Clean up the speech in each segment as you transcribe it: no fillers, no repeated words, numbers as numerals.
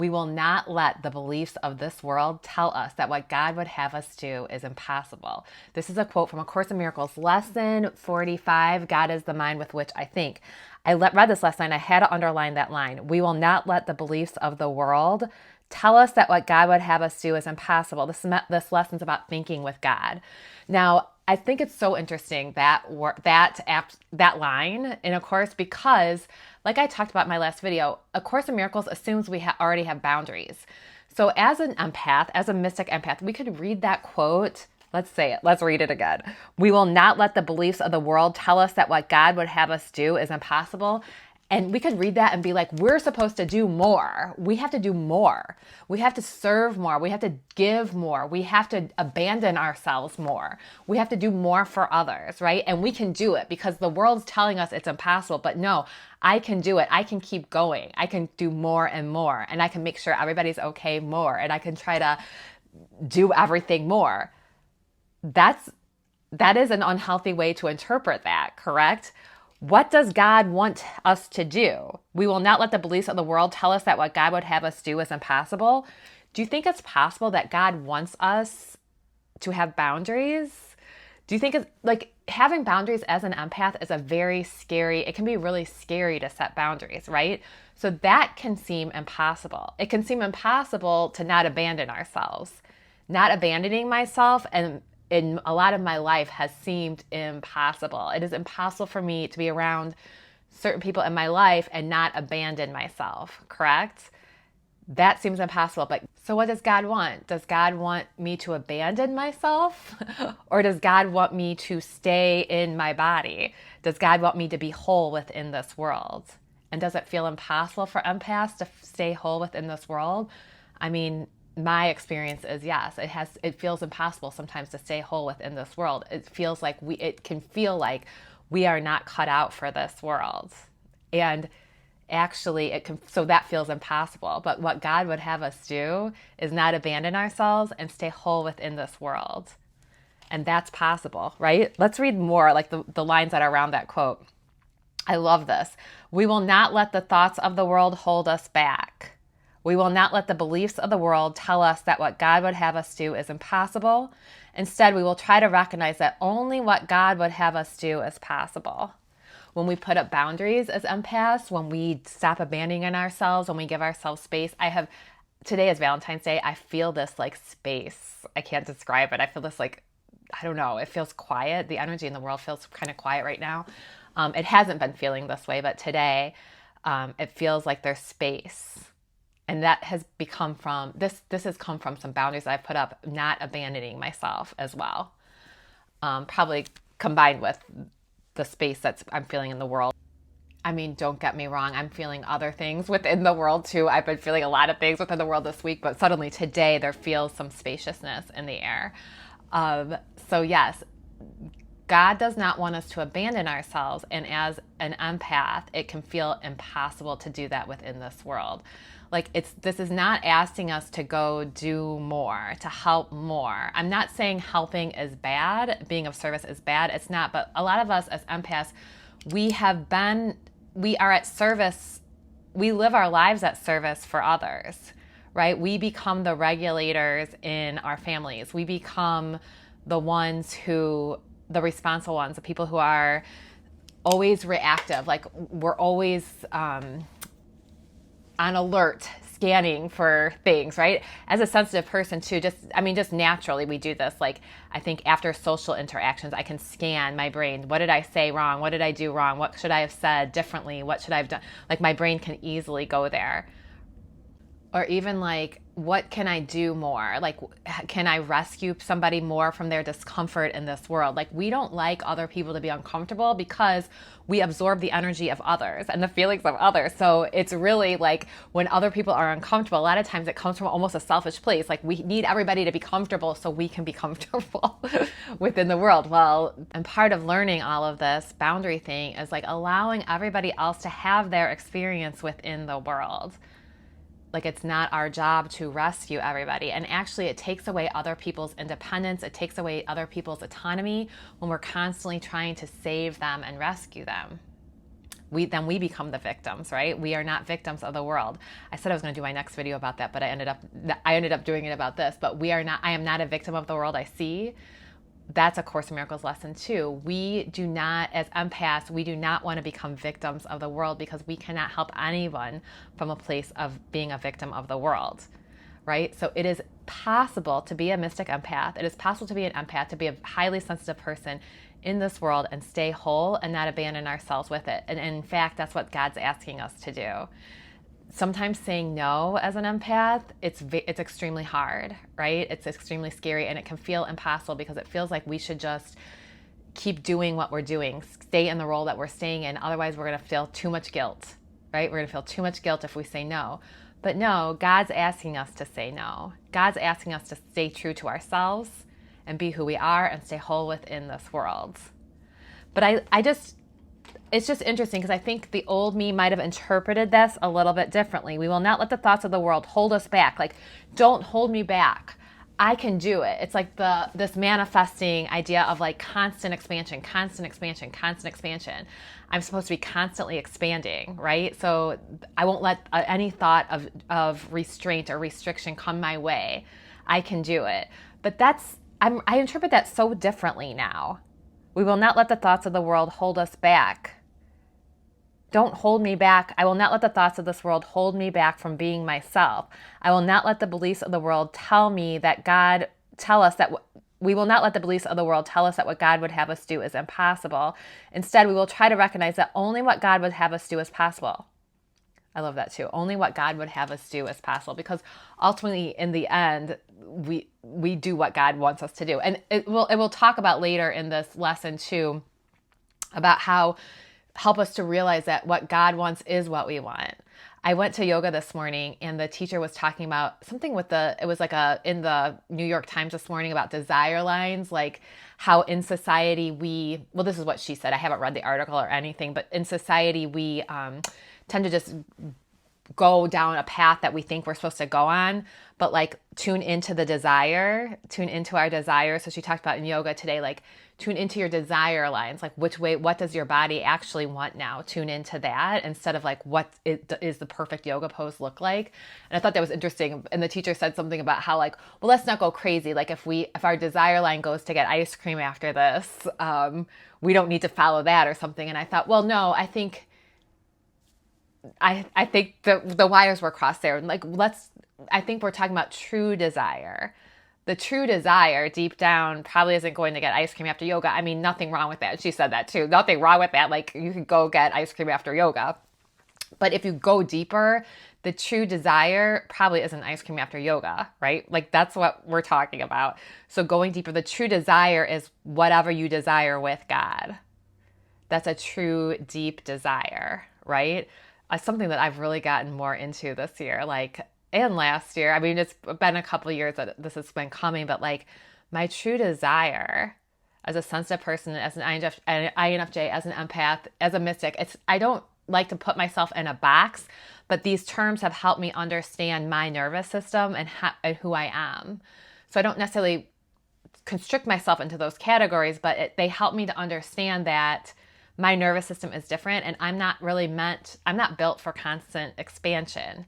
We will not let the beliefs of this world tell us that what God would have us do is impossible. This is a quote from A Course in Miracles, lesson 45, God is the mind with which I think. I read this last night. I had to underline that line. We will not let the beliefs of the world tell us that what God would have us do is impossible. This lesson's about thinking with God. Now, I think it's so interesting that line in A Course, because like I talked about in my last video, A Course in Miracles assumes we already have boundaries. So as an empath, as a mystic empath, we could read that quote. Let's say it. Let's read it again. We will not let the beliefs of the world tell us that what God would have us do is impossible. And we could read that and be like, we're supposed to do more. We have to do more. We have to serve more. We have to give more. We have to abandon ourselves more. We have to do more for others, right? And we can do it because the world's telling us it's impossible. But no, I can do it. I can keep going. I can do more and more. And I can make sure everybody's okay more. And I can try to do everything more. That is an unhealthy way to interpret that, correct? What does God want us to do? We will not let the beliefs of the world tell us that what God would have us do is impossible. Do you think it's possible that God wants us to have boundaries? Do you think it's like having boundaries as an empath is it can be really scary to set boundaries, right? So that can seem impossible. It can seem impossible to not abandon ourselves. Not abandoning myself and in a lot of my life has seemed impossible. It is impossible for me to be around certain people in my life and not abandon myself, correct? That seems impossible. But so what does God want? Does God want me to abandon myself? Or does God want me to stay in my body? Does God want me to be whole within this world? And does it feel impossible for empaths to stay whole within this world? I mean, my experience is yes, it feels impossible sometimes to stay whole within this world. It can feel like we are not cut out for this world. And actually so that feels impossible. But what God would have us do is not abandon ourselves and stay whole within this world. And that's possible, right? Let's read more, like the lines that are around that quote. I love this. We will not let the thoughts of the world hold us back. We will not let the beliefs of the world tell us that what God would have us do is impossible. Instead, we will try to recognize that only what God would have us do is possible. When we put up boundaries as empaths, when we stop abandoning ourselves, when we give ourselves space, today is Valentine's Day, I feel this like space. I can't describe it. I feel this like, I don't know, it feels quiet. The energy in the world feels kind of quiet right now. It hasn't been feeling this way, but today it feels like there's space. And that has become from, this has come from some boundaries I've put up, not abandoning myself as well. Probably combined with the space I'm feeling in the world. I mean, don't get me wrong, I'm feeling other things within the world too. I've been feeling a lot of things within the world this week, but suddenly today there feels some spaciousness in the air. So yes, God does not want us to abandon ourselves. And as an empath, it can feel impossible to do that within this world. This is not asking us to go do more, to help more. I'm not saying helping is bad, being of service is bad. It's not. But a lot of us as empaths, we are at service. We live our lives at service for others, right? We become the regulators in our families. We become the responsible ones, the people who are always reactive. Like we're always on alert, scanning for things, right? As a sensitive person too, just naturally we do this. Like I think after social interactions, I can scan my brain. What did I say wrong? What did I do wrong? What should I have said differently? What should I have done? Like my brain can easily go there. Or even like, what can I do more? Like, can I rescue somebody more from their discomfort in this world? Like, we don't like other people to be uncomfortable because we absorb the energy of others and the feelings of others. So it's really like when other people are uncomfortable, a lot of times it comes from almost a selfish place. Like we need everybody to be comfortable so we can be comfortable within the world. Well, and part of learning all of this boundary thing is like allowing everybody else to have their experience within the world. Like it's not our job to rescue everybody. And actually it takes away other people's independence. It takes away other people's autonomy when we're constantly trying to save them and rescue them. we become the victims, right? We are not victims of the world. I said I was going to do my next video about that, but I ended up doing it about this. But I am not a victim of the world I see. That's a Course in Miracles lesson too. We do not, as empaths, we do not want to become victims of the world, because we cannot help anyone from a place of being a victim of the world, right? So it is possible to be a mystic empath. It is possible to be an empath, to be a highly sensitive person in this world and stay whole and not abandon ourselves with it. And in fact, that's what God's asking us to do. Sometimes saying no as an empath, it's extremely hard, right? It's extremely scary, and it can feel impossible, because it feels like we should just keep doing what we're doing, stay in the role that we're staying in. Otherwise, we're going to feel too much guilt, right? We're going to feel too much guilt if we say no. But no, God's asking us to say no. God's asking us to stay true to ourselves and be who we are and stay whole within this world. But it's just interesting, because I think the old me might have interpreted this a little bit differently. We will not let the thoughts of the world hold us back. Like, don't hold me back. I can do it. It's like this manifesting idea of like constant expansion, constant expansion, constant expansion. I'm supposed to be constantly expanding, right? So I won't let any thought of restraint or restriction come my way. I can do it. But I interpret that so differently now. We will not let the thoughts of the world hold us back. Don't hold me back. I will not let the thoughts of this world hold me back from being myself. I will not let the beliefs of the world tell us that we will not let the beliefs of the world tell us that what God would have us do is impossible. Instead, we will try to recognize that only what God would have us do is possible. I love that too. Only what God would have us do is possible, because ultimately, in the end, we do what God wants us to do. And it will talk about later in this lesson too, about how help us to realize that what God wants is what we want. I went to yoga this morning, and the teacher was talking about something it was like in the New York Times this morning, about desire lines, like how in society this is what she said. I haven't read the article or anything, but in society we tend to just go down a path that we think we're supposed to go on, but like tune into our desire. So she talked about in yoga today, like tune into your desire lines, like what does your body actually want now? Tune into that instead of like what is the perfect yoga pose look like. And I thought that was interesting. And the teacher said something about how like, well, let's not go crazy. Like if our desire line goes to get ice cream after this, we don't need to follow that or something. And I thought, well, no, I think the wires were crossed there. Like I think we're talking about true desire. The true desire deep down probably isn't going to get ice cream after yoga. I mean, nothing wrong with that. She said that too. Nothing wrong with that. Like you could go get ice cream after yoga. But if you go deeper, the true desire probably isn't ice cream after yoga, right? Like that's what we're talking about. So going deeper, the true desire is whatever you desire with God. That's a true deep desire, right? Something that I've really gotten more into this year, and last year. I mean, it's been a couple of years that this has been coming, but like my true desire as a sensitive person, as an INFJ, as an empath, as a mystic, I don't like to put myself in a box, but these terms have helped me understand my nervous system and who I am. So I don't necessarily constrict myself into those categories, but they help me to understand that my nervous system is different, and I'm not built for constant expansion.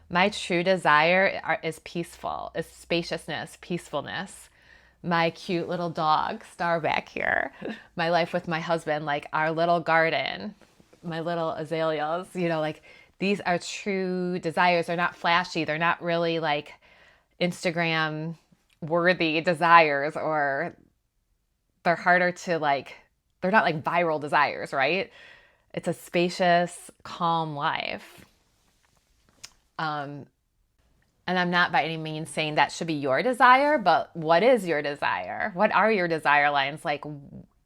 My true desire is peaceful, is spaciousness, peacefulness. My cute little dog, Star back here, my life with my husband, like our little garden, my little azaleas, like these are true desires. They're not flashy. They're not really like Instagram worthy desires, or they're harder to they're not like viral desires, right? It's a spacious, calm life. And I'm not by any means saying that should be your desire, but what is your desire? What are your desire lines? Like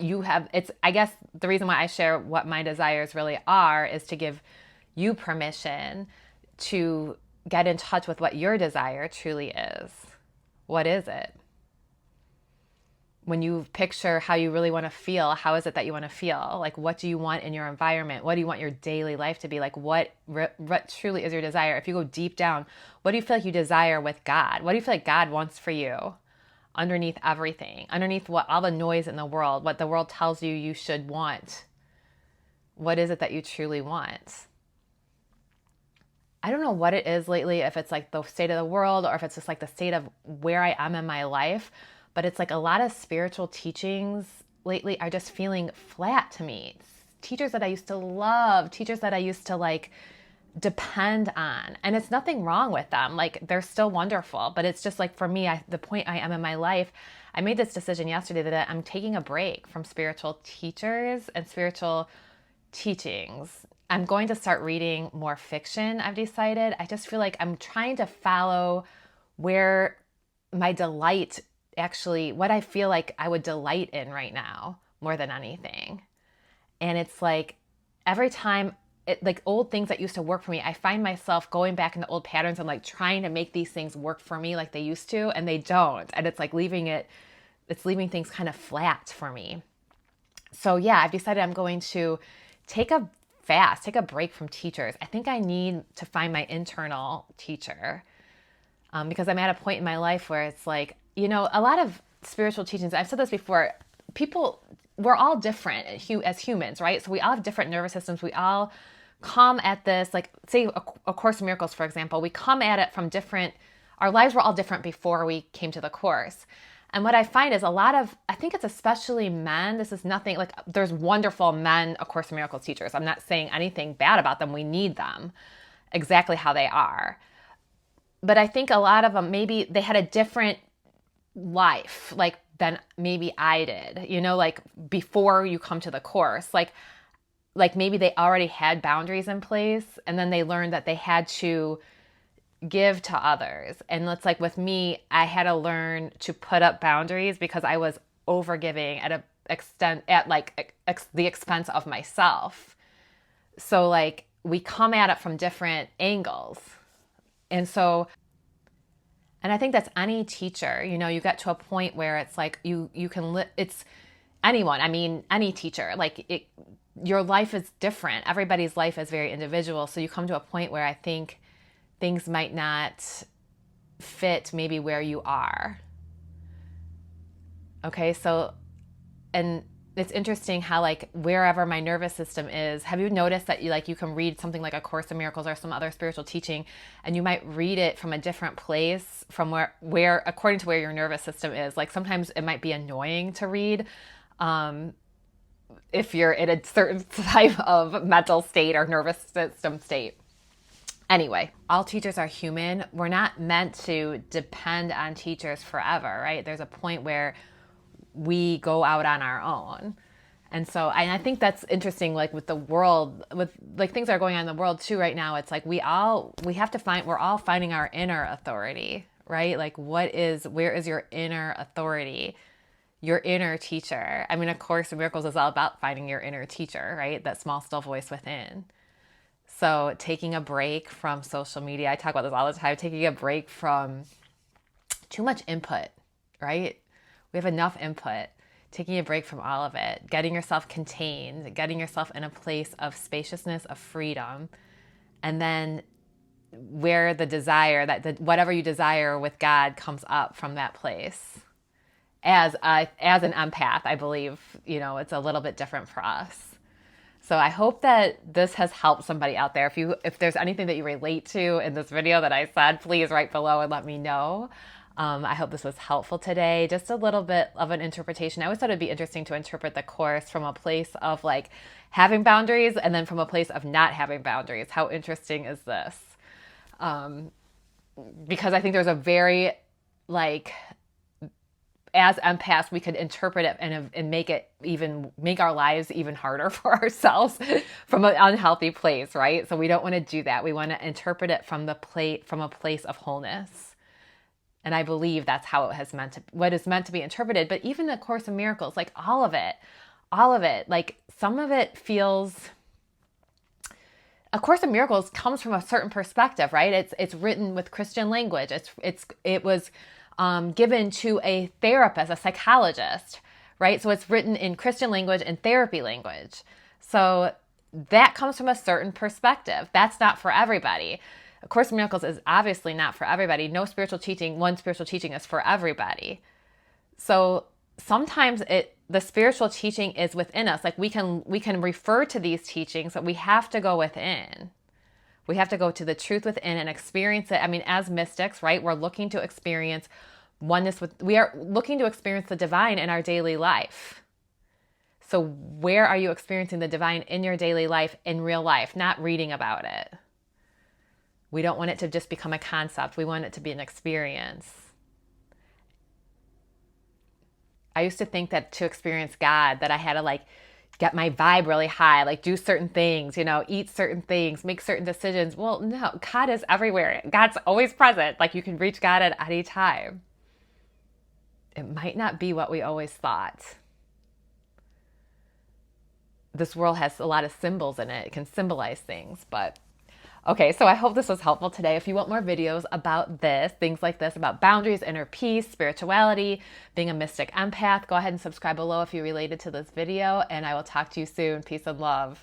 I guess the reason why I share what my desires really are is to give you permission to get in touch with what your desire truly is. What is it? When you picture how you really want to feel, how is it that you want to feel? Like, what do you want in your environment? What do you want your daily life to be? Like, what truly is your desire? If you go deep down, what do you feel like you desire with God? What do you feel like God wants for you underneath everything? Underneath all the noise in the world, what the world tells you should want? What is it that you truly want? I don't know what it is lately, if it's like the state of the world or if it's just like the state of where I am in my life, but it's like a lot of spiritual teachings lately are just feeling flat to me. Teachers that I used to love, teachers that I used to like depend on. And it's nothing wrong with them. Like, they're still wonderful, but it's just like, for me, the point I am in my life, I made this decision yesterday that I'm taking a break from spiritual teachers and spiritual teachings. I'm going to start reading more fiction, I've decided. I just feel like I'm trying to follow where my delight actually, what I feel like I would delight in right now more than anything. And it's like every time, like old things that used to work for me, I find myself going back into old patterns and like trying to make these things work for me like they used to, and they don't. And it's like leaving things kind of flat for me. So yeah, I've decided I'm going to take a break from teachers. I think I need to find my internal teacher, because I'm at a point in my life where it's like, a lot of spiritual teachings, I've said this before, we're all different as humans, right? So we all have different nervous systems. We all come at this, like, say, A Course in Miracles, for example, we come at it from our lives were all different before we came to the Course. And what I find is I think it's especially men, this is nothing, like, there's wonderful men, A Course in Miracles teachers. I'm not saying anything bad about them. We need them exactly how they are. But I think a lot of them, maybe they had a different life, like, than maybe I did, like before you come to the Course, like maybe they already had boundaries in place, and then they learned that they had to give to others. And it's like with me, I had to learn to put up boundaries because I was overgiving at the expense of myself. So like we come at it from different angles. And I think that's any teacher, you get to a point where it's like you can it's anyone, any teacher, like your life is different. Everybody's life is very individual. So you come to a point where I think things might not fit maybe where you are. Okay, so, and it's interesting how like wherever my nervous system is, have you noticed that you can read something like A Course in Miracles or some other spiritual teaching, and you might read it from a different place from where according to where your nervous system is. Like sometimes it might be annoying to read if you're in a certain type of mental state or nervous system state. Anyway, all teachers are human. We're not meant to depend on teachers forever, right? There's a point where we go out on our own. And so I think that's interesting, like with the world, with like things that are going on in the world too right now. It's like we're all finding our inner authority, right? Like where is your inner authority, your inner teacher? A Course in Miracles is all about finding your inner teacher, right? That small, still voice within. So taking a break from social media, I talk about this all the time, taking a break from too much input, right? We have enough input, taking a break from all of it, getting yourself contained, getting yourself in a place of spaciousness, of freedom, and then where the desire, whatever you desire with God comes up from that place. As an empath, I believe, it's a little bit different for us. So I hope that this has helped somebody out there. If there's anything that you relate to in this video that I said, please write below and let me know. I hope this was helpful today. Just a little bit of an interpretation. I always thought it'd be interesting to interpret the Course from a place of like having boundaries and then from a place of not having boundaries. How interesting is this? Because I think there's a very as empaths, we could interpret it and make our lives even harder for ourselves from an unhealthy place, right? So we don't want to do that. We want to interpret it from a place of wholeness. And I believe that's how what is meant to be interpreted. But even the Course in Miracles, like all of it, like some of it feels. A Course in Miracles comes from a certain perspective, right? It's written with Christian language. It was given to a therapist, a psychologist, right? So it's written in Christian language and therapy language. So that comes from a certain perspective. That's not for everybody. A Course in Miracles is obviously not for everybody. One spiritual teaching is for everybody. So sometimes the spiritual teaching is within us. Like we can refer to these teachings, but we have to go within. We have to go to the truth within and experience it. I mean, as mystics, right? We're looking to experience oneness we are looking to experience the divine in our daily life. So where are you experiencing the divine in your daily life, in real life, not reading about it? We don't want it to just become a concept. We want it to be an experience. I used to think that to experience God, that I had to like get my vibe really high, like do certain things, eat certain things, make certain decisions. Well, no, God is everywhere. God's always present. Like you can reach God at any time. It might not be what we always thought. This world has a lot of symbols in it. It can symbolize things, but okay, so I hope this was helpful today. If you want more videos about this, things like this, about boundaries, inner peace, spirituality, being a mystic empath, go ahead and subscribe below if you related to this video, and I will talk to you soon. Peace and love.